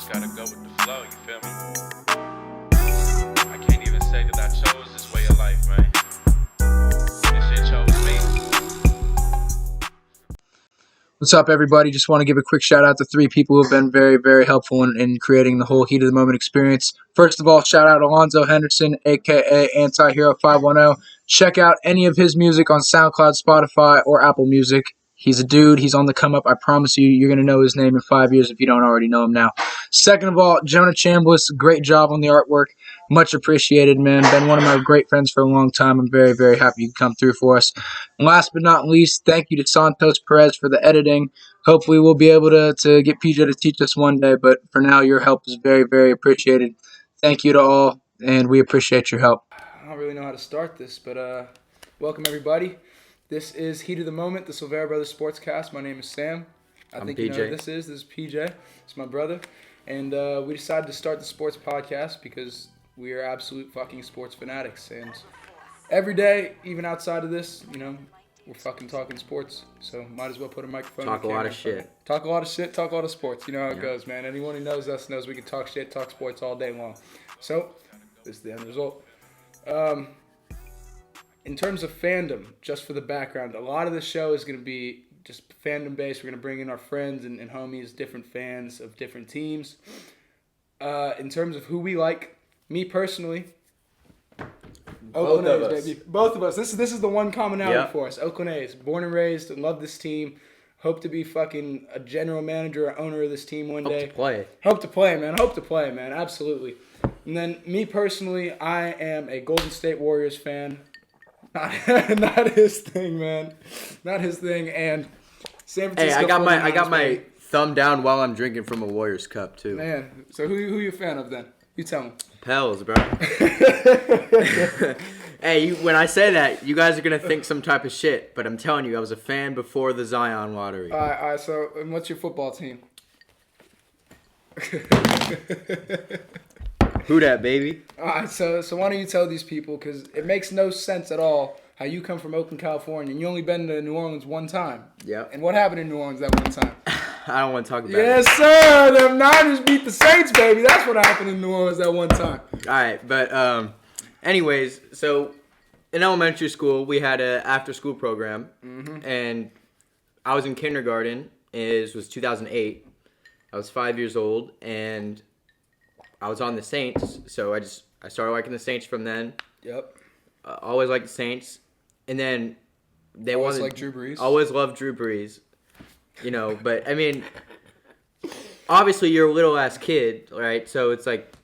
just gotta go with the flow, you feel me? I can't even say that I chose this way of life, man. This shit chose me. What's up, everybody? Just want to give a quick shout out to three people who have been very, very helpful in creating the whole Heat of the Moment experience. First of all, shout out Alonzo Henderson, aka Anti-Hero 510. Check out any of his music on SoundCloud, Spotify, or Apple Music. He's a dude. He's on the come up. I promise you, you're going to know his name in 5 years if you don't already know him now. Second of all, Jonah Chambliss, great job on the artwork. Much appreciated, man. Been one of my great friends for a long time. I'm very, very happy you could come through for us. And last but not least, thank you to Santos, Perez for the editing. Hopefully we'll be able to get PJ to teach us one day, but for now, your help is very, very appreciated. Thank you to all, and we appreciate your help. I don't really know how to start this, but welcome everybody. This is Heat of the Moment, the Silvera Brothers Sportscast. My name is Sam. I'm think PJ. you know who this is. This is PJ. It's my brother. And we decided to start the sports podcast because we are absolute fucking sports fanatics. And every day, even outside of this, we're fucking talking sports. So might as well put a microphone Talk on the a lot camera. of shit. Talk a lot of shit, talk a lot of sports. You know how it goes, man. Anyone who knows us knows we can talk shit, talk sports all day long. So, this is the end result. In terms of fandom, just for the background, a lot of the show is going to be just fandom based. We're going to bring in our friends and homies, different fans of different teams. In terms of who we like, me personally, Oakland Both of A's, us. baby. Both of us. This is the one commonality Yep. for us. Oakland A's, born and raised, and love this team. Hope to be fucking a general manager or owner of this team one day. Hope to play. Hope to play, man. Hope to play, man. Absolutely. And then me personally, I am a Golden State Warriors fan. Not his thing, man. Not his thing. And San Hey, Francisco. I got 49ers, my baby. thumb down while I'm drinking from a Warriors cup too. Man. So who you a fan of then? You tell me. Pels, bro. Hey, when I say that, you guys are gonna think some type of shit, but I'm telling you, I was a fan before the Zion lottery. All right. So, and what's your football team? Who that, baby? All right, so why don't you tell these people, because it makes no sense at all how you come from Oakland, California, and you only been to New Orleans one time. Yep. And what happened in New Orleans that one time? I don't want to talk about Yes, it. sir. Them Niners beat the Saints, baby. That's what happened in New Orleans that one time. All right, but anyways, so in elementary school we had a after school program, and I was in kindergarten. It was 2008. I was 5 years old, and I was on the Saints, so I started liking the Saints from then. Yep. Always liked the Saints, and then they Always wanted. like Drew Brees. Always loved Drew Brees, But I mean, obviously you're a little ass kid, right? So it's like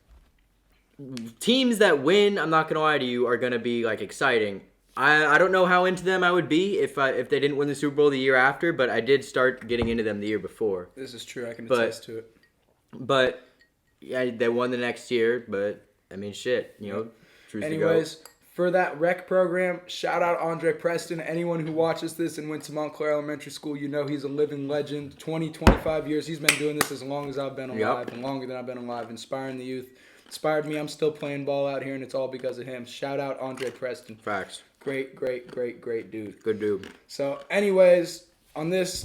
teams that win, I'm not gonna lie to you, are gonna be like exciting. I don't know how into them I would be if they didn't win the Super Bowl the year after, but I did start getting into them the year before. This is true. I can But- attest to it. But yeah, they won the next year. But I mean, shit, Drew's the Anyways, GOAT. for that rec program, shout out Andre Preston. Anyone who watches this and went to Montclair Elementary School, you know he's a living legend. 25 years. He's been doing this as long as I've been alive and longer than I've been alive, inspiring the youth. Inspired me. I'm still playing ball out here, and it's all because of him. Shout out Andre Preston. Facts. Great dude. Good dude. So, anyways, on this,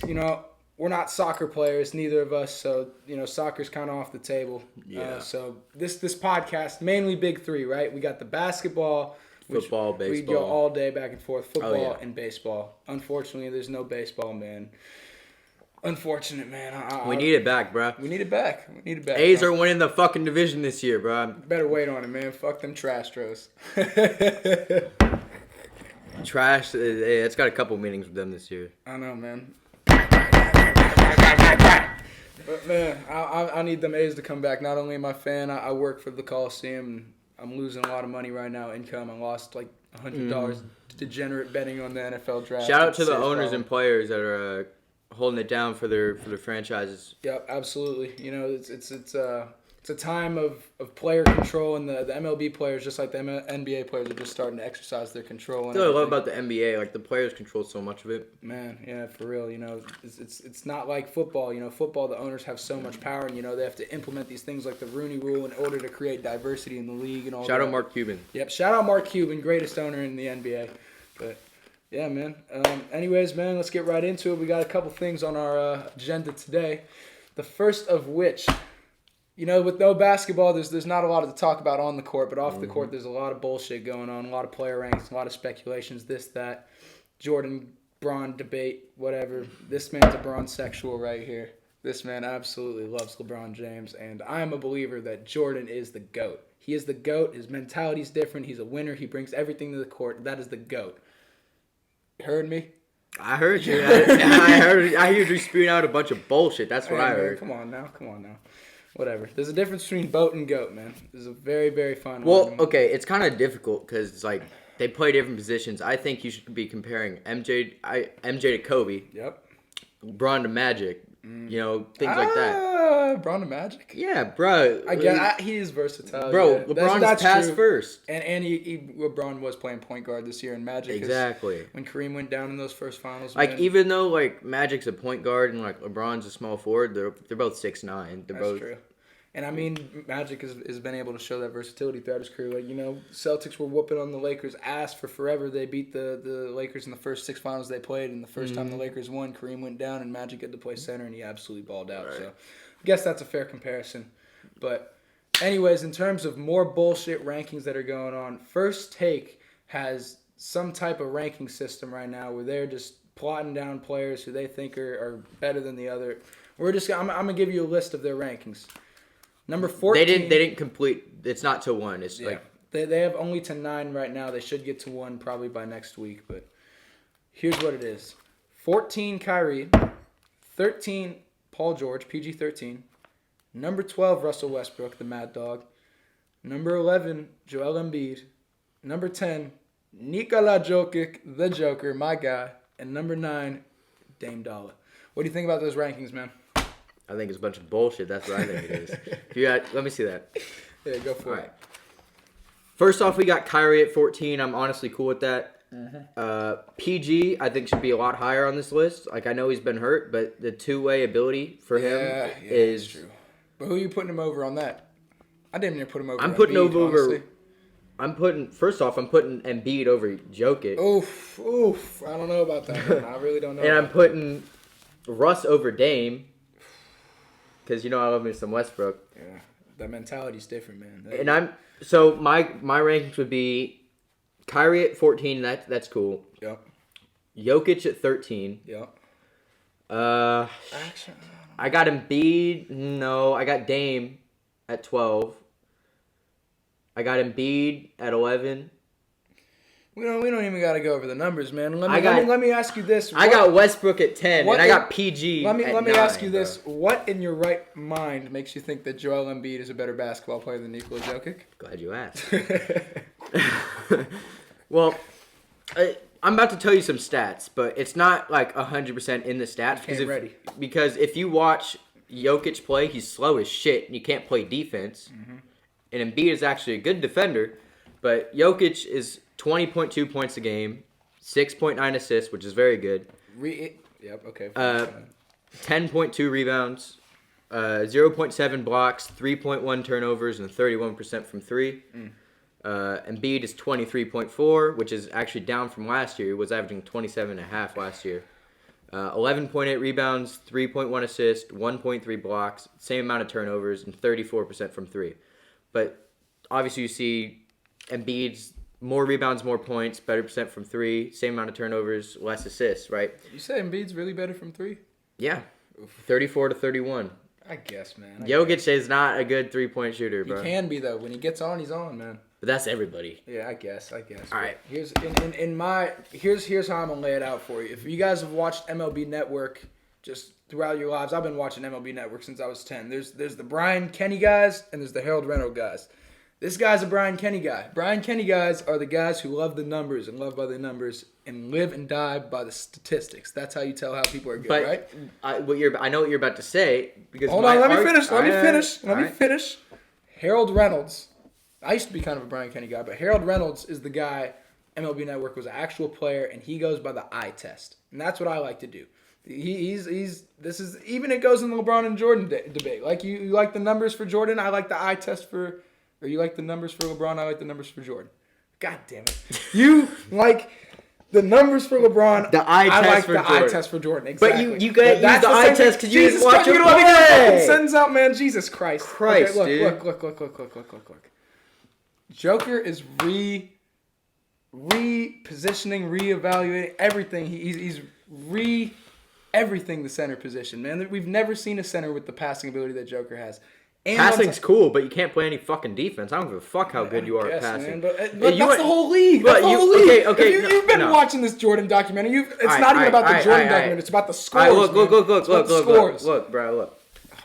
we're not soccer players, neither of us. So, soccer's kind of off the table. Yeah. So this podcast, mainly big three, right? We got the basketball, which Football, we go baseball. all day back and forth. Football yeah. and baseball. Unfortunately, there's no baseball, man. Unfortunate, man. We need it back, bro. We need it back. A's bro. are winning the fucking division this year, bro. Better wait on it, man. Fuck them Trastros. Trash. It's got a couple meetings with them this year. I know, man. But man, I need them A's to come back. Not only am I a fan, I work for the Coliseum. And I'm losing a lot of money right now, income. I lost like $100 degenerate betting on the NFL draft. Shout out to the Safe owners problem. and players that are holding it down for their franchises. Yep, absolutely. It's a time of player control, and the MLB players, just like the NBA players, are just starting to exercise their control. That's what I love about the NBA. Like the players control so much of it. Man, yeah, for real. It's not like football. Football, the owners have so much power, and they have to implement these things like the Rooney Rule in order to create diversity in the league and all. Shout that. out Mark Cuban. Yep, shout out Mark Cuban, greatest owner in the NBA. But yeah, man. Anyways, man, let's get right into it. We got a couple things on our agenda today. The first of which With no basketball, there's not a lot to talk about on the court, but off the court, there's a lot of bullshit going on, a lot of player ranks, a lot of speculations, this, that, Jordan, Bron debate, whatever. This man's a Bron sexual right here. This man absolutely loves LeBron James, and I am a believer that Jordan is the GOAT. He is the GOAT. His mentality's different. He's a winner. He brings everything to the court. That is the GOAT. Heard me? I heard you. I heard you spewing out a bunch of bullshit. That's what I heard. Come on now. Whatever. There's a difference between boat and goat, man. This is a very, very fine Well, word. okay, it's kind of difficult because they play different positions. I think you should be comparing MJ to Kobe, Yep. Bron to Magic, things like that. Bron to Magic? Yeah, bro. He is versatile. Bro, yeah. LeBron's pass true. first. And LeBron was playing point guard this year in Magic. Exactly. When Kareem went down in those first finals. Even though Magic's a point guard and LeBron's a small forward, they're both 6'9". That's true. And I mean, Magic has been able to show that versatility throughout his career. Celtics were whooping on the Lakers' ass for forever. They beat the Lakers in the first 6 finals they played, and the first time the Lakers won, Kareem went down, and Magic had to play center, and he absolutely balled out. Right. So I guess that's a fair comparison. But anyways, in terms of more bullshit rankings that are going on, First Take has some type of ranking system right now where they're just plotting down players who they think are better than the other. I'm going to give you a list of their rankings. Number 14. They didn't complete. It's not to 1. It's they have only to 9 right now. They should get to 1 probably by next week. But here's what it is: 14 Kyrie, 13 Paul George, PG-13. Number 12 Russell Westbrook, the Mad Dog. Number 11 Joel Embiid. Number 10 Nikola Jokic, the Joker, my guy. And number 9 Dame Dollar. What do you think about those rankings, man? I think it's a bunch of bullshit. That's what I think it is. Let me see that. Yeah, go for it. Right. First off, we got Kyrie at 14. I'm honestly cool with that. PG, I think, should be a lot higher on this list. I know he's been hurt, but the two-way ability for him is true. But who are you putting him over on that? I didn't even put him over. I'm putting Embiid, over. First off, I'm putting Embiid over Jokic. Oof. I don't know about that, man. I really don't know. And I'm putting Russ over Dame. Because I love me some Westbrook. Yeah, that mentality's different, man. My rankings would be Kyrie at 14. That's cool. Yep. Jokic at 13. Yep. Actually, I got Embiid. No, I got Dame at 12. I got Embiid at 11. We don't even got to go over the numbers, man. Let me ask you this. I got Westbrook at 10, and I got PG Let me at 9, ask you this. What in your right mind makes you think that Joel Embiid is a better basketball player than Nikola Jokic? Glad you asked. Well, I'm about to tell you some stats, but it's not 100% in the stats. Because if you watch Jokic play, he's slow as shit, and you can't play defense. Mm-hmm. And Embiid is actually a good defender, but Jokic is 20.2 points a game, 6.9 assists, which is very good. Yep, okay. 10.2 rebounds, 0.7 blocks, 3.1 turnovers, and 31% from 3. Embiid is 23.4, which is actually down from last year. He was averaging 27.5 last year. 11.8 rebounds, 3.1 assists, 1.3 blocks, same amount of turnovers, and 34% from 3. But obviously you see Embiid's more rebounds, more points, better percent from 3, same amount of turnovers, less assists, right? You say Embiid's really better from 3? Yeah. 34 to 31. I guess, man. Jokic is not a good three-point shooter, bro. He can be, though. When he gets on, he's on, man. But that's everybody. Yeah, I guess. All right. Here's how I'm gonna lay it out for you. If you guys have watched MLB Network just throughout your lives, I've been watching MLB Network since I was 10. There's the Brian Kenny guys and there's the Harold Reynolds guys. This guy's a Brian Kenny guy. Brian Kenny guys are the guys who love the numbers and love by the numbers and live and die by the statistics. That's how you tell how people are good, right? I know what you're about to say because hold on, let me finish. Harold Reynolds. I used to be kind of a Brian Kenny guy, but Harold Reynolds is the guy. MLB Network was an actual player, and he goes by the eye test, and that's what I like to do. It goes in the LeBron and Jordan debate. Like you like the numbers for Jordan, I like the eye test for, or you like the numbers for LeBron, I like the numbers for Jordan. God damn it, you like The numbers for LeBron. The eye test like for the Jordan. eye test for Jordan. Exactly. But you got use the eye test because you didn't watch him let me get my fucking play. sentence out, man. Jesus Christ. Christ, okay, dude. Look. Joker is repositioning, reevaluating everything. He's everything the center position, man. We've never seen a center with the passing ability that Joker has. And Passing's cool, but you can't play any fucking defense. I don't give a fuck how good you are at Man, passing. but that's the whole league. But That's the whole league. okay, You've been watching this Jordan documentary. It's not even about the Jordan documentary. It's about the scores. Look, bro, look.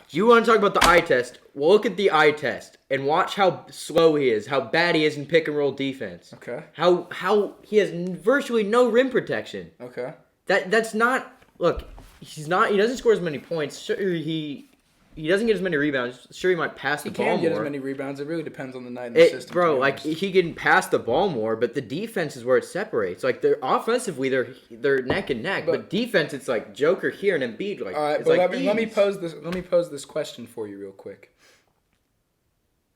You want to talk about the eye test? Well, look at the eye test and watch how slow he is, how bad he is in pick and roll defense. Okay. How he has virtually no rim protection. Okay. That's not. Look, he doesn't score as many points. Sure, he doesn't get as many rebounds. Sure, he might pass the ball more. He can get as many rebounds. It really depends on the night in the system. Bro, like he can pass the ball more, but the defense is where it separates. Like they're offensively, they're neck and neck, but defense, it's like Joker here and Embiid. Like, all right, it's but like let me pose this question for you real quick.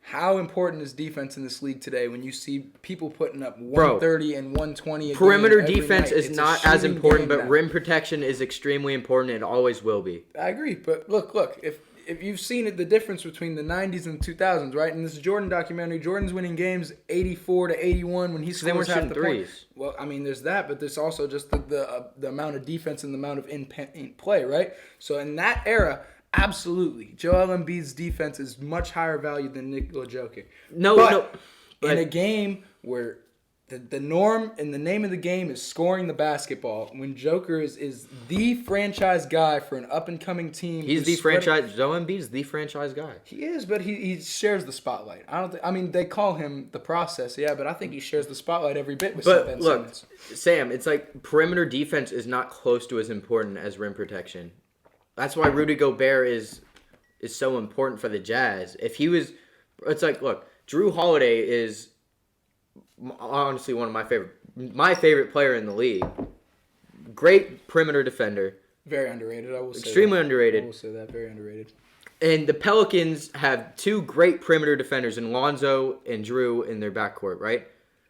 How important is defense in this league today when you see people putting up 130 and 120 perimeter game every defense night? is It's not a as shooting important, game but now. rim protection is extremely important. It always will be. I agree, but look, if you've seen it, the difference between the 90s and the 2000s, right? In this Jordan documentary, Jordan's winning games 84 to 81 when he they weren't scores half shooting the threes. point. Well, I mean, there's that, but there's also just the amount of defense and the amount of in play, right? So in that era, absolutely, Joel Embiid's defense is much higher value than Nikola Jokic. But in a game where the norm and the name of the game is scoring the basketball, when Joker is the franchise guy for an up-and-coming team. He's the franchise. Joel Embiid is the franchise guy. He is, but he shares the spotlight. I mean, they call him the process, yeah, but I think he shares the spotlight every bit with Ben Simmons. Sam, it's like perimeter defense is not close to as important as rim protection. That's why Rudy Gobert is so important for the Jazz. If he was, it's like, look, Drew Holiday is honestly one of my favorite player in the league. Great perimeter defender. Very underrated, I will say. Extremely underrated. I will say that, very underrated. And the Pelicans have two great perimeter defenders in Lonzo and Drew in their backcourt, right?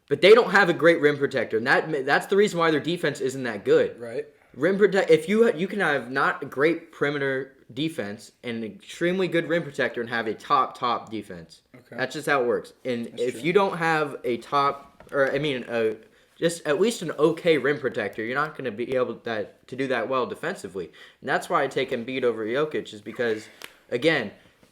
But they don't have a great rim protector, and that's the reason why their defense isn't that good. Right. Rim protect. If you can have not a great perimeter defense and an extremely good rim protector and have a top defense. Okay. That's just how it works. And if you don't have a just at least an okay rim protector, you're not going to be able to do that well defensively. And that's why I take Embiid over Jokic, is because, again,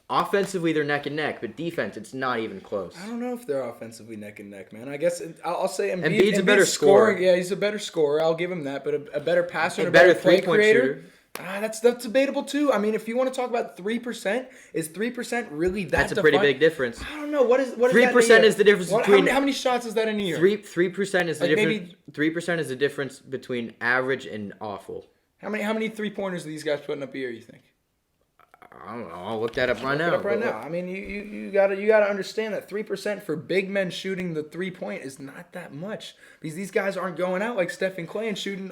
offensively they're neck and neck, but defense, it's not even close. I don't know if they're offensively neck and neck, man. I guess I'll say Embiid's a better scorer. Yeah, he's a better scorer. I'll give him that. But a better passer, and a better play three-point creator. shooter. That's debatable too. I mean, if you want to talk about 3%, is 3% really that? That's a pretty big difference. I don't know. What is 3% is the difference between how many shots is that in a year? 3% is the difference. 3% is the difference between average and awful. How many 3-pointers are these guys putting up a year, you think? I don't know. I'll look that up right now. I mean, you gotta understand that 3% for big men shooting the 3-point is not that much, because these guys aren't going out like Steph and Clay and shooting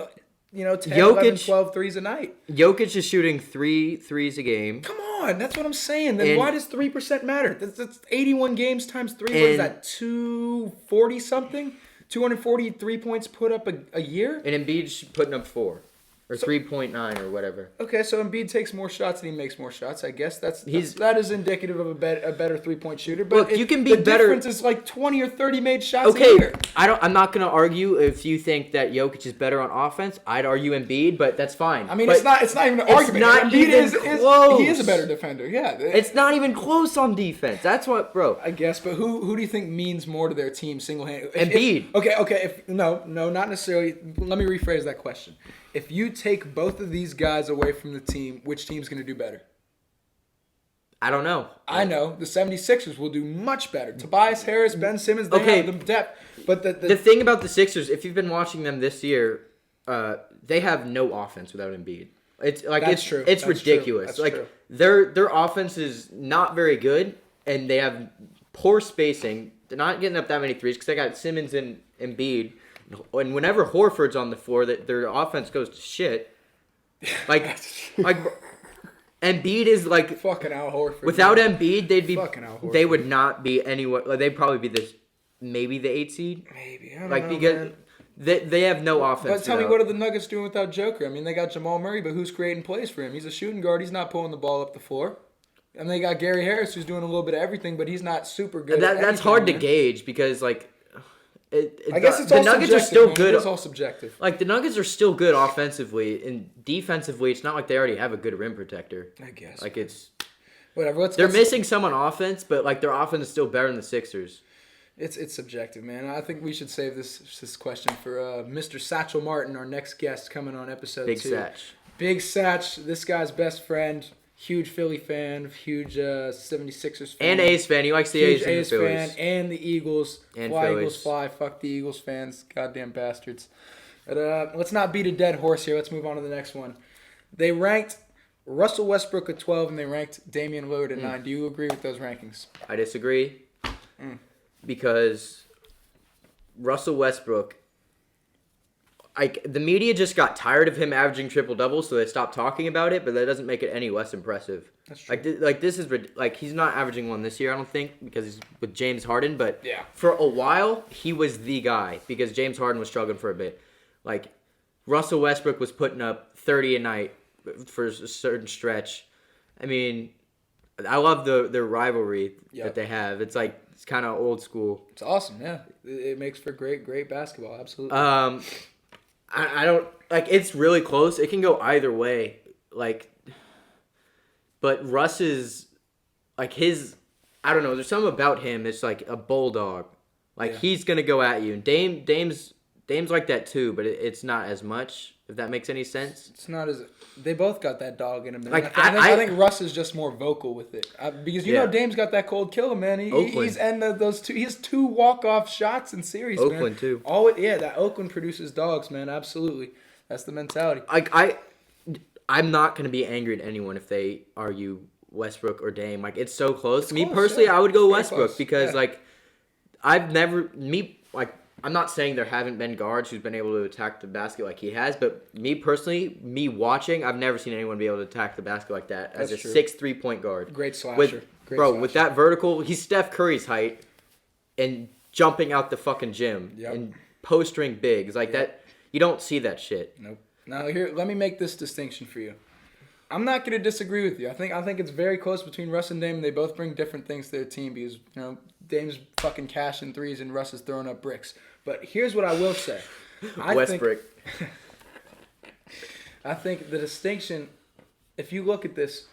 10, 11, 12 threes a night. Jokic is shooting 3 threes a game. Come on, that's what I'm saying. Then why does 3% matter? That's 81 games times 3. What is that? 240 something? 240 3-points put up a year? And Embiid's putting up 4. Or 3.9 or whatever. Okay, so Embiid takes more shots and he makes more shots. I guess that is indicative of a better 3-point shooter. But look, you can be the better. The difference is like 20 or 30 made shots a year. I'm not going to argue if you think that Jokic is better on offense. I'd argue Embiid, but that's fine. I mean, it's not even an argument. Embiid is a better defender. Yeah, it's not even close on defense. That's what, bro. I guess, but who do you think means more to their team single-handedly? Embiid. Okay. No, not necessarily. Let me rephrase that question. If you take both of these guys away from the team, which team's going to do better? I don't know. I know. The 76ers will do much better. Tobias Harris, Ben Simmons, they have the depth. But the thing about the Sixers, if you've been watching them this year, they have no offense without Embiid. It's like That's true. It's That's ridiculous. True. That's true. Their offense is not very good, and they have poor spacing. They're not getting up that many threes because they got Simmons and Embiid. And whenever Horford's on the floor, their offense goes to shit. Like Embiid is like fucking Al Horford. Without Embiid, they would not be anywhere. Like, they'd probably be maybe the 8 seed. Maybe I don't know, man. They have no offense. But tell me, what are the Nuggets doing without Joker? I mean, they got Jamal Murray, but who's creating plays for him? He's a shooting guard. He's not pulling the ball up the floor. And they got Gary Harris, who's doing a little bit of everything, but he's not super good. That's hard to gauge because, like, I guess it's the all Nuggets subjective, are still man. good. It's all subjective. Like, the Nuggets are still good offensively, and defensively, it's not like they already have a good rim protector. I guess. Like, it's whatever. They're missing some on offense, but like their offense is still better than the Sixers. It's subjective, man. I think we should save this question for Mr. Satchel Martin, our next guest coming on episode 2. Big Satch. Big Satch, this guy's best friend, huge Philly fan, huge 76ers fan. And A's fan. He likes the A's and the Phillies. Fan, and the Eagles. And fly, Phillies. Eagles, fly. Fuck the Eagles fans. Goddamn bastards. But let's not beat a dead horse here. Let's move on to the next one. They ranked Russell Westbrook at 12, and they ranked Damian Lillard at 9. Do you agree with those rankings? I disagree. Because Russell Westbrook, like, the media just got tired of him averaging triple-doubles, so they stopped talking about it, but that doesn't make it any less impressive. That's true. This is, like, he's not averaging one this year, I don't think, because he's with James Harden, but yeah. For a while, he was the guy, because James Harden was struggling for a bit. Like, Russell Westbrook was putting up 30 a night for a certain stretch. I mean, I love their rivalry that they have. It's like, it's kind of old school. It's awesome, yeah. It makes for great basketball, absolutely. I don't like. It's really close. It can go either way. Like, but Russ is like his. I don't know. There's something about him. It's like a bulldog. Like he's gonna go at you. And Dame's like that too, but it's not as much. If that makes any sense. It's not as they both got that dog in them. Man. Like I think Russ is just more vocal with it because you know Dame's got that cold killer, man. He's and those two. He has 2 walk-off shots in series. Oakland man. too. That Oakland produces dogs, man. Absolutely, that's the mentality. Like I'm not gonna be angry at anyone if they argue Westbrook or Dame. Like it's so close. It's me close, personally, I would go Very Westbrook close. because like I'm not saying there haven't been guards who's been able to attack the basket like he has, but me personally, me watching, I've never seen anyone be able to attack the basket like that as That's a true. 6'3" point guard. Great slasher. With that vertical, he's Steph Curry's height and jumping out the fucking gym and post-ring bigs like that. You don't see that shit. Nope. Now here, let me make this distinction for you. I'm not going to disagree with you. I think it's very close between Russ and Dame. They both bring different things to their team because Dame's fucking cashing threes and Russ is throwing up bricks. But here's what I will say. Westbrook. I think the distinction, if you look at this,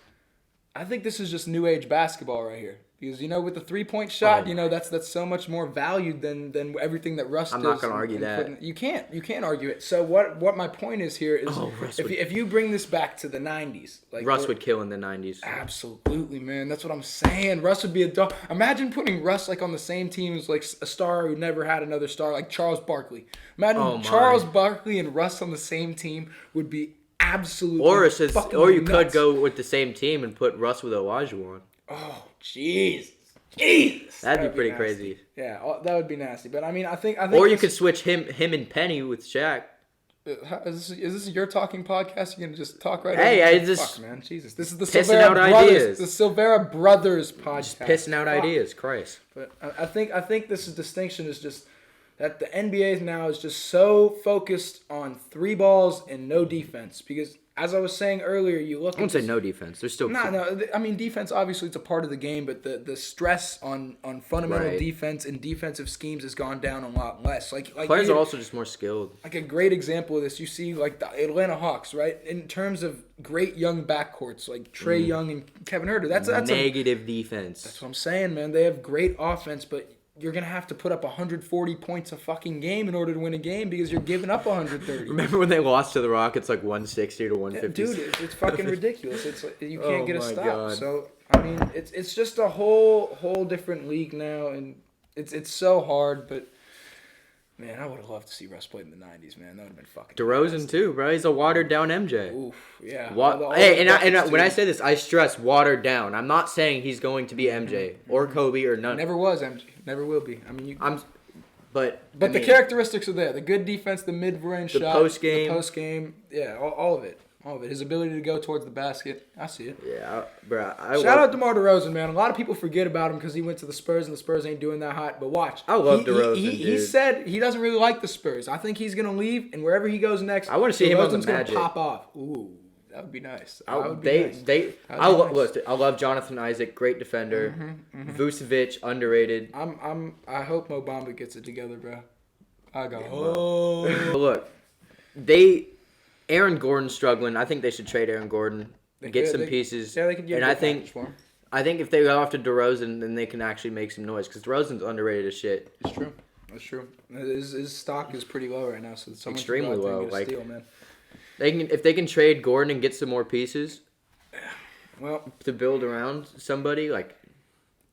I think this is just new age basketball right here. Because, with the 3-point shot, that's so much more valued than everything that Russ does. I'm not going to argue that. You can't argue it. So what my point is here is if you bring this back to the 90s. Like Russ would kill in the 90s. Absolutely, man. That's what I'm saying. Russ would be a dog. Imagine putting Russ like on the same team as like a star who never had another star, like Charles Barkley. Imagine Charles Barkley and Russ on the same team would be absolutely or you nuts. could go with the same team and put Russ with Olajuwon. Oh, Jesus. That'd be pretty nasty. crazy. Yeah, that would be nasty. But I mean, I think. Or you could switch him and Penny with Shaq. Is this your talking podcast? You're gonna just talk right? Hey, over? I just fuck, man, Jesus. This is the pissing Silvera out brothers, ideas. the Silvera brothers podcast. Just pissing out ideas, Christ. But I think this distinction is just that the NBA now is just so focused on 3 balls and no defense because. As I was saying earlier, you look. I wouldn't say no defense. There's still no. I mean, defense obviously it's a part of the game, but the stress on fundamental defense and defensive schemes has gone down a lot less. Like players are also just more skilled. Like a great example of this, you see like the Atlanta Hawks, right? In terms of great young backcourts, like Trae Young and Kevin Huerter. That's negative defense. That's what I'm saying, man. They have great offense, but. You're going to have to put up 140 points a fucking game in order to win a game because you're giving up 130. Remember when they lost to the Rockets like 160 to 150? Yeah, dude, it's fucking ridiculous. It's like, you can't get a stop. God. So, I mean, it's just a whole different league now, and it's so hard, but... Man, I would have loved to see Russ play in the 90s, man. That would have been fucking DeRozan, fantastic. too, bro. He's a watered-down MJ. Oof, yeah. When I say this, I stress watered down. I'm not saying he's going to be MJ or Kobe or none. Never was MJ. Never will be. I mean, But the characteristics are there. The good defense, the mid-range shot. The post-game. Yeah, all of it. All of it. His ability to go towards the basket. I see it. Yeah, bro. Shout out DeMar DeRozan, man. A lot of people forget about him because he went to the Spurs and the Spurs ain't doing that hot. But watch. I love DeRozan, He dude. said he doesn't really like the Spurs. I think he's going to leave, and wherever he goes next, I want to see him on the DeRozan's going Magic. to pop off. Ooh, that would be nice. I love Jonathan Isaac, great defender. Vucevic, underrated. I hope Mo Bamba gets it together, bro. I go. But look, Aaron Gordon's struggling. I think they should trade Aaron Gordon, get some pieces. Yeah, they could get and a I good think package for him. I think if they go after DeRozan, then they can actually make some noise because DeRozan's underrated as shit. It's true. That's true. His stock is pretty low right now, so someone Extremely should go out there low. and get a Like, steal, man. If they can trade Gordon and get some more pieces, Well, to build around somebody, like,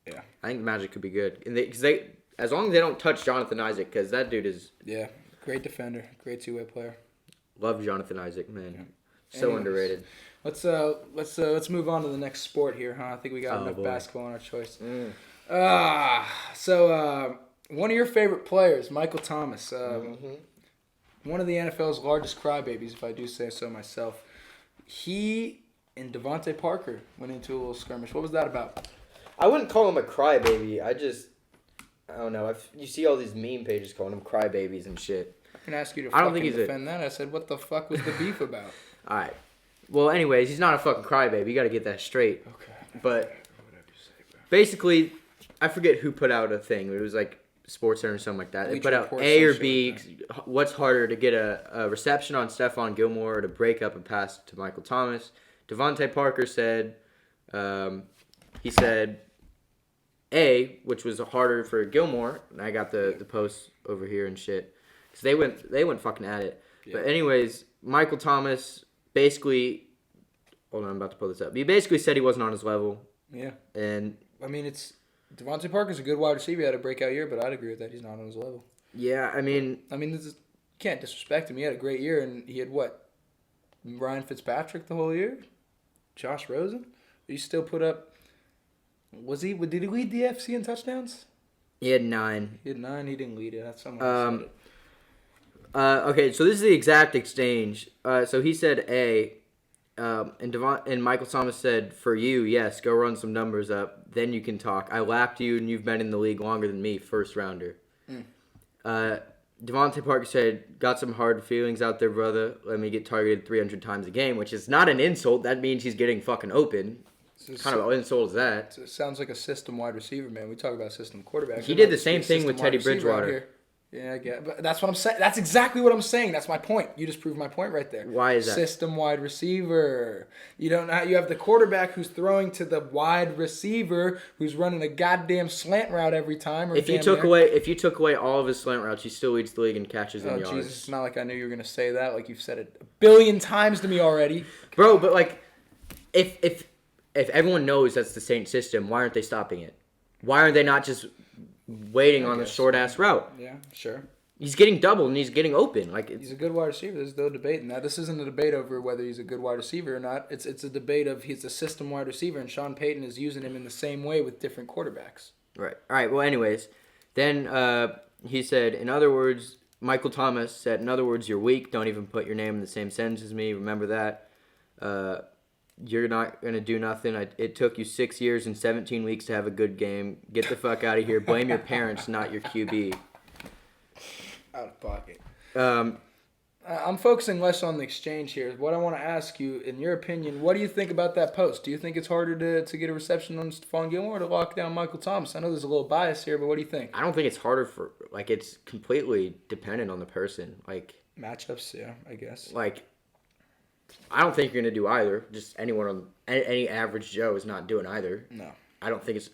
yeah, I think the Magic could be good. And they as long as they don't touch Jonathan Isaac, because that dude is yeah, great defender, great two-way player. love Jonathan Isaac, man. Yeah. So Anyways. underrated. Let's move on to the next sport here, huh? I think we got enough boy. basketball in our choice. So one of your favorite players, Michael Thomas, one of the NFL's largest crybabies, if I do say so myself. He and Devontae Parker went into a little skirmish. What was that about? I wouldn't call him a crybaby. I don't know. You see all these meme pages calling him crybabies and shit. I can ask you to I don't fucking think he's defend that. I said, what the fuck was the beef about? All right. Well, anyways, he's not a fucking crybaby. You got to get that straight. Okay. But Whatever you say, bro. basically, I forget who put out a thing. It was like SportsCenter or something like that. They Bleacher put out Report, A or some B. shit What's harder, to get a reception on Stephon Gilmore or to break up a pass to Michael Thomas? Devontae Parker said, he said A, which was harder for Gilmore. And I got the post over here and shit. So they went fucking at it. Yeah. But anyways, Michael Thomas basically, hold on, I'm about to pull this up. He basically said he wasn't on his level. Yeah. And I mean, Devontae Parker's a good wide receiver. He had a breakout year, but I'd agree with that. He's not on his level. yeah, I mean, You can't disrespect him. He had a great year, and he had what? Ryan Fitzpatrick the whole year? Josh Rosen? He still put up... Did he lead the FC in touchdowns? he had 9. He had 9. He didn't lead it. That's someone else said it. Okay, so this is the exact exchange. So he said A, and Michael Thomas said, for you, yes, go run some numbers up. Then you can talk. I lapped you, and you've been in the league longer than me, first rounder. Devontae Parker said, got some hard feelings out there, brother. Let me get targeted 300 times a game, which is not an insult. That means he's getting fucking open. Kind of an insult is that? It sounds like a system wide receiver, man. We talk about system quarterback. He did the same thing with Teddy Bridgewater. Yeah, I get it. But that's what I'm saying. That's exactly what I'm saying. That's my point. You just proved my point right there. Why is that? System wide receiver. You have the quarterback who's throwing to the wide receiver who's running a goddamn slant route every time. Or If you took away all of his slant routes, he still leads the league in catches and yards. Jesus, it's not like I knew you were gonna say that. Like you've said it a billion times to me already. Bro, but like, if everyone knows that's the same system, why aren't they stopping it? Why are they not just waiting on the short ass route? Yeah, sure. He's getting doubled and he's getting open. Like, He's a good wide receiver. There's no debate in that. This isn't a debate over whether he's a good wide receiver or not. It's a debate of he's a system wide receiver, and Sean Payton is using him in the same way with different quarterbacks. right. All right. Well, anyways, then he said, in other words, Michael Thomas said, in other words, you're weak. Don't even put your name in the same sentence as me. Remember that. You're not going to do nothing. It took you 6 years and 17 weeks to have a good game. Get the fuck out of here. Blame your parents, not your QB. Out of pocket. Um, I'm focusing less on the exchange here. What I want to ask you, in your opinion, what do you think about that post? Do you think it's harder to get a reception on Stephon Gilmore or to lock down Michael Thomas? I know there's a little bias here, but what do you think? I don't think it's harder it's completely dependent on the person. Matchups, yeah, I guess. I don't think you're going to do either. Just any average Joe is not doing either. No. I don't think it's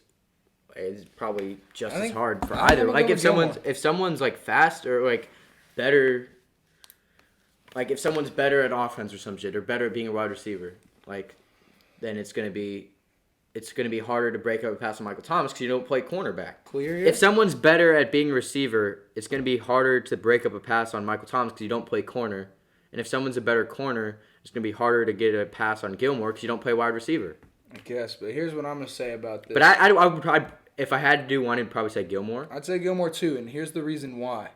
probably just I as think- hard for I'm either. gonna Like go if with someone's like fast or like better, like if someone's better at offense or some shit or better at being a wide receiver, like then it's gonna be harder to break up a pass on Michael Thomas because you don't play cornerback. Clear here? If someone's better at being a receiver, it's gonna be harder to break up a pass on Michael Thomas because you don't play corner. And if someone's a better corner, it's gonna be harder to get a pass on Gilmore because you don't play wide receiver. I guess, but here's what I'm going to say about this. But I would probably, if I had to do one, I'd probably say Gilmore. I'd say Gilmore too, and here's the reason why.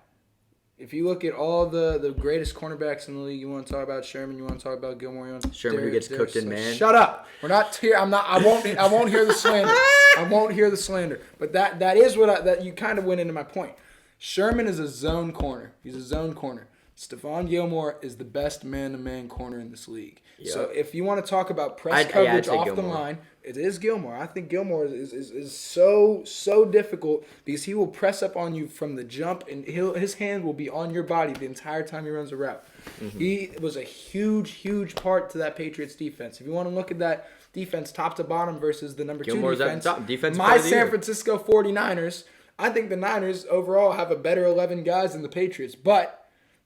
If you look at all the greatest cornerbacks in the league, you want to talk about Sherman, you want to talk about Gilmore, you want to Sherman who gets cooked in man. Shut up. We're not here. I won't hear the slander. I won't hear the slander. But that is that you kind of went into my point. Sherman is a zone corner. He's a zone corner. Stephon Gilmore is the best man-to-man corner in this league. Yep. So if you want to talk about press coverage off Gilmore. The line, it is Gilmore. I think Gilmore is so difficult because he will press up on you from the jump, and his hand will be on your body the entire time he runs a route. Mm-hmm. He was a huge part to that Patriots defense. If you want to look at that defense top to bottom versus the number Gilmore's 2 defense, top defense my San Francisco 49ers, I think the Niners overall have a better 11 guys than the Patriots, but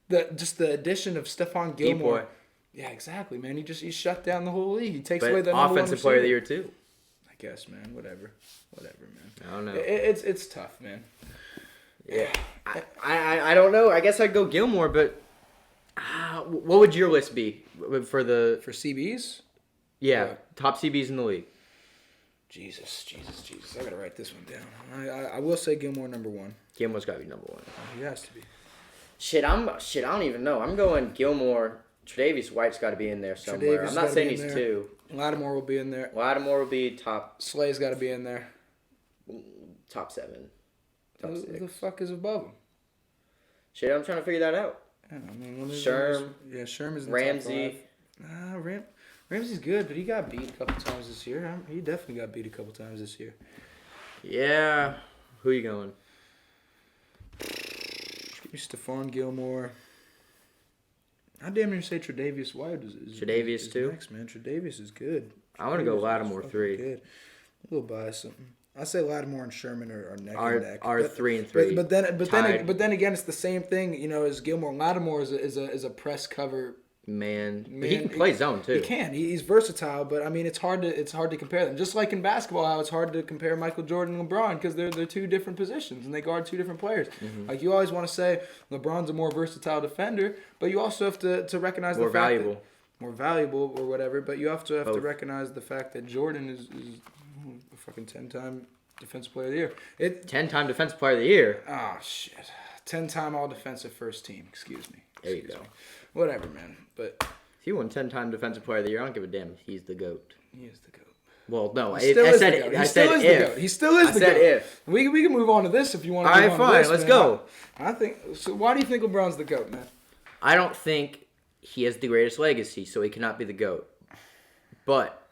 the addition of Stephon Gilmore. Yeah, exactly, man. He shut down the whole league. He takes away the offensive player of the year too. I guess, man. Whatever, man. I don't know. It's tough, man. Yeah, I don't know. I guess I'd go Gilmore, but what would your list be for CBs? Yeah, top CBs in the league. Jesus. I gotta write this one down. I will say Gilmore number 1. Gilmore's gotta be number 1. He has to be. Shit, I don't even know. I'm going Gilmore. Tre'Davious White's got to be in there somewhere. I'm not saying he's 2. Lattimore will be in there. Lattimore will be top. Slay's got to be in there. Top 7. Top 6. Who the fuck is above him? Shit, I'm trying to figure that out. Yeah, I mean, Sherm. Yeah, Sherm is in Ramsey. the top 5. Ramsey's good, but he got beat a couple times this year. He definitely got beat a couple times this year. Yeah. Who you going? Give me Stephon Gilmore. I damn near say Tre'Davious White is Tre'Davious too? Next, man. Tre'Davious is good. I want to go Lattimore 3. Good. A little biased something. I say Lattimore and Sherman are neck and neck. Are 3 and 3. But then again, it's the same thing. You know, as Gilmore. Lattimore is a press cover. Man. But he can play zone too. He can. He's versatile, but I mean, it's hard to compare them. Just like in basketball, how it's hard to compare Michael Jordan and LeBron because they're 2 different positions and they guard 2 different players. Mm-hmm. Like you always want to say LeBron's a more versatile defender, but you also have to recognize more the fact valuable. That, more valuable or whatever. But you have to recognize the fact that Jordan is a fucking 10-time defensive player of the year. 10-time defensive player of the year. Oh shit. 10-time all defensive first team. Excuse me. There you go. Whatever, man. But if he won 10-time defensive player of the year, I don't give a damn if he's the GOAT. He is the GOAT. Well, no, I said if. He still is the GOAT. If. We can move on to this if you want to. All right, fine. Let's go. I think. So why do you think LeBron's the GOAT, man? I don't think he has the greatest legacy, so he cannot be the GOAT. But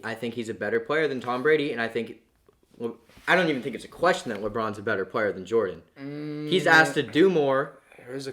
I think he's a better player than Tom Brady, and I don't even think it's a question that LeBron's a better player than Jordan. He's asked to do more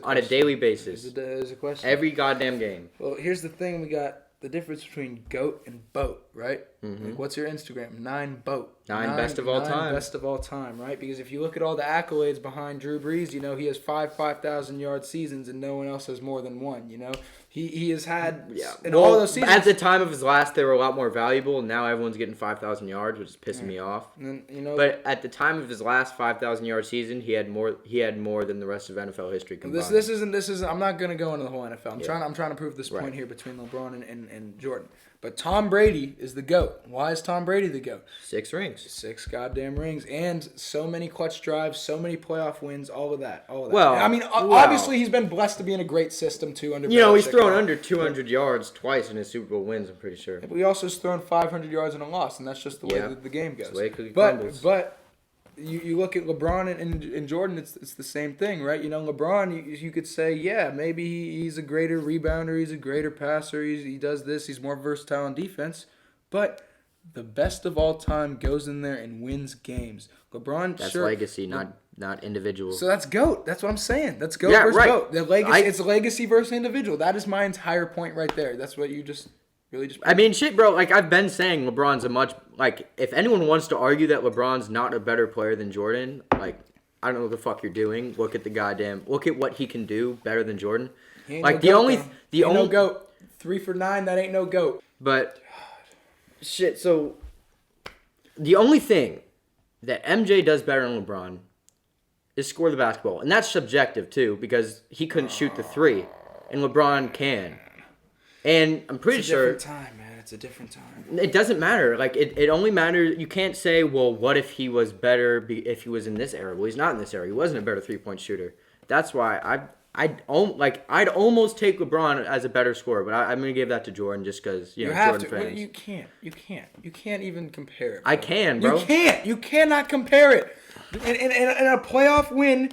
on a daily basis. There's a question. Every goddamn game. Well, here's the thing. We got the difference between GOAT and BOAT, right? Mm-hmm. Like, what's your Instagram? 9BOAT. 9 best of all time. Best of all time, right? Because if you look at all the accolades behind Drew Brees, you know, he has 5,000-yard seasons and no one else has more than one, you know? He has had all those seasons. At the time of his last, they were a lot more valuable. Now everyone's getting 5,000 yards, which is pissing me off. And then, you know, but at the time of his last 5,000-yard season, he had more than the rest of NFL history combined. This isn't. I'm not gonna go into the whole NFL. I'm trying to prove this point here between LeBron and Jordan. But Tom Brady is the GOAT. Why is Tom Brady the GOAT? 6 rings. 6 goddamn rings. And so many clutch drives, so many playoff wins, all of that. Well, I mean, obviously he's been blessed to be in a great system, too. Under he's thrown under 200 yards twice in his Super Bowl wins, I'm pretty sure. But he also has thrown 500 yards in a loss, and that's just the way the game goes. That's the way cookie crumbles. But you look at LeBron and Jordan, it's the same thing, right? You know, LeBron, you could say, yeah, maybe he's a greater rebounder, he's a greater passer, he does this, he's more versatile on defense, but the best of all time goes in there and wins games. LeBron, that's legacy, not individual. So that's GOAT. That's what I'm saying. That's GOAT versus GOAT. It's legacy versus individual. That is my entire point right there. That's what you just... I mean, shit, bro. Like, I've been saying LeBron's if anyone wants to argue that LeBron's not a better player than Jordan, like, I don't know what the fuck you're doing. Look at what he can do better than Jordan. Like, no GOAT. 3 for 9, that ain't no GOAT. But, shit, so, the only thing that MJ does better than LeBron is score the basketball. And that's subjective, too, because he couldn't shoot the 3, and LeBron can. And I'm pretty sure... It's a different time, man. It's a different time. It doesn't matter. Like, it only matters... You can't say, well, what if he was better if he was in this era? Well, he's not in this era. He wasn't a better three-point shooter. That's why I'd almost take LeBron as a better scorer, but I'm gonna give that to Jordan just because You have Jordan to. Well, fans. You can't even compare it. I can, bro. You cannot compare it. In a playoff win,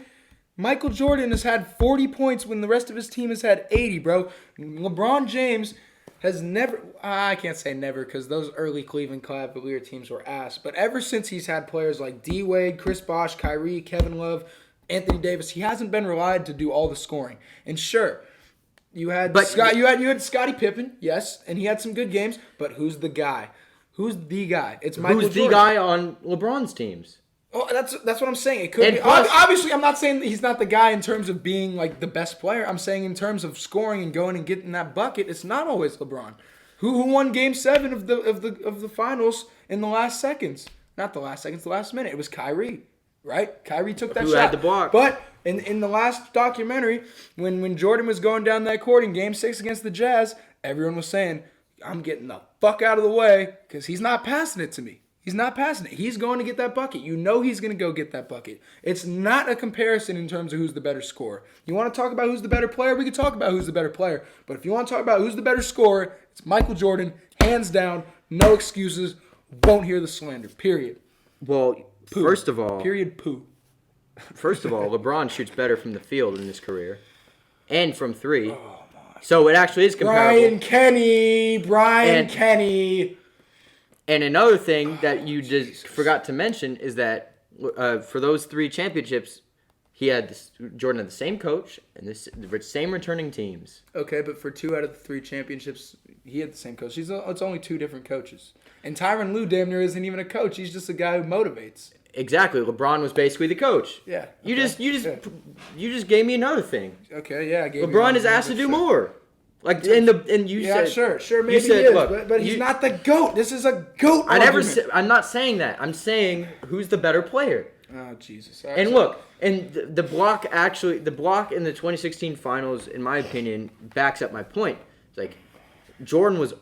Michael Jordan has had 40 points when the rest of his team has had 80, bro. LeBron James has never, I can't say never because those early Cleveland Cavalier teams were ass, but ever since he's had players like D-Wade, Chris Bosh, Kyrie, Kevin Love, Anthony Davis, he hasn't been relied to do all the scoring. And sure, you had Scottie Pippen, yes, and he had some good games, but who's the guy? Who's the guy? It's Michael Jordan. Who's the guy on LeBron's teams? Oh, that's what I'm saying. It could And be. plus- Obviously, I'm not saying that he's not the guy in terms of being like the best player. I'm saying in terms of scoring and going and getting that bucket, it's not always LeBron. Who won Game 7 of the finals in the last seconds? Not the last seconds, the last minute. It was Kyrie, right? Kyrie took that shot. Who had the block? But in the last documentary, when Jordan was going down that court in Game 6 against the Jazz, everyone was saying, "I'm getting the fuck out of the way because he's not passing it to me." He's not passing it. He's going to get that bucket. You know he's going to go get that bucket. It's not a comparison in terms of who's the better scorer. You want to talk about who's the better player? We can talk about who's the better player. But if you want to talk about who's the better scorer, it's Michael Jordan, hands down, no excuses, won't hear the slander, period. Well, Poo. first of all, LeBron shoots better from the field in his career and from three. Oh, so it actually is comparable. Brian Kenny. And another thing that you just forgot to mention is that for those 3 championships, Jordan had the same coach and the same returning teams. Okay, but for 2 out of the 3 championships, he had the same coach. It's only 2 different coaches. And Tyronn Lue damn near isn't even a coach. He's just a guy who motivates. Exactly. LeBron was basically the coach. Yeah. You okay. just gave me another thing. Okay, yeah. LeBron is asked to do more. Like and you said, sure, maybe he is, but he's not the GOAT. This is a GOAT argument. I'm not saying that. I'm saying who's the better player. Oh Jesus! And look, and the block in the 2016 finals, in my opinion, backs up my point. It's like Jordan was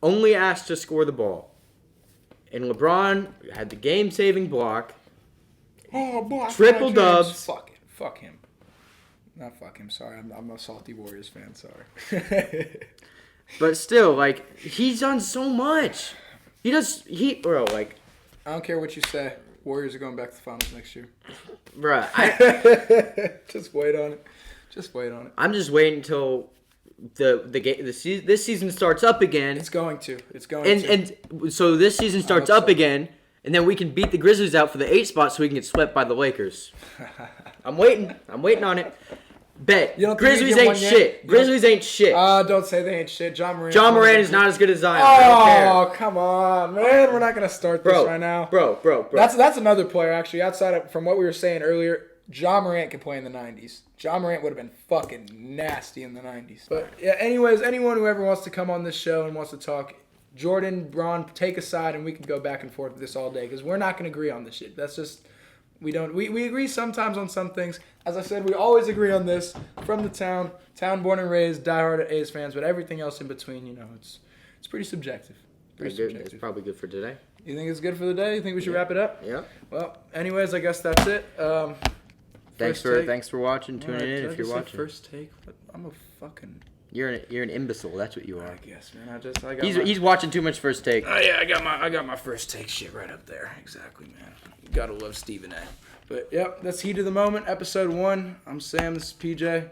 only asked to score the ball, and LeBron had the game-saving block. Triple dubs. Fuck him. Not fuck him. Sorry, I'm a salty Warriors fan. Sorry. But still, like he's done so much. I don't care what you say. Warriors are going back to the finals next year. Bruh, Just wait on it. I'm just waiting until this season starts up again. It's going to. And so this season starts up again, and then we can beat the Grizzlies out for the 8th spot so we can get swept by the Lakers. I'm waiting on it. Bet. Grizzlies ain't shit. Grizzlies ain't shit. Don't say they ain't shit. John Moran is not as good as Zion. Oh, come on, man. We're not going to start this right now. Bro. That's another player, actually, from what we were saying earlier. John Morant could play in the 90s. John Morant would have been fucking nasty in the 90s. But, yeah, anyways, anyone who ever wants to come on this show and wants to talk, Jordan, Bron, take a side, and we can go back and forth with this all day because we're not going to agree on this shit. That's just... We agree sometimes on some things. As I said, we always agree on this. From the town born and raised, diehard A's fans, but everything else in between, it's pretty subjective. It's probably good for today. You think it's good for the day? You think we should wrap it up? Yeah. Well, anyways, I guess that's it. Thanks for watching, tuning in if you're watching. First take. I'm a fucking. You're an imbecile. That's what you are. I guess, man. He's watching too much First Take. Oh yeah, I got my First Take shit right up there. Exactly, man. You gotta love Stephen A. But yep, that's Heat of the Moment, episode 1. I'm Sam. This is PJ.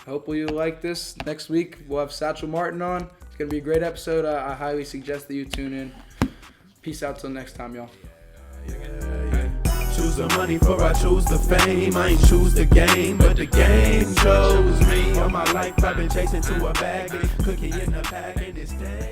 Hopefully you like this. Next week we'll have Satchel Martin on. It's gonna be a great episode. I highly suggest that you tune in. Peace out till next time, y'all. Choose the money for I choose the fame. I ain't choose the game, but the game chose me. All my life I've been chasing to a bag, cookie in the pack, and it's dead.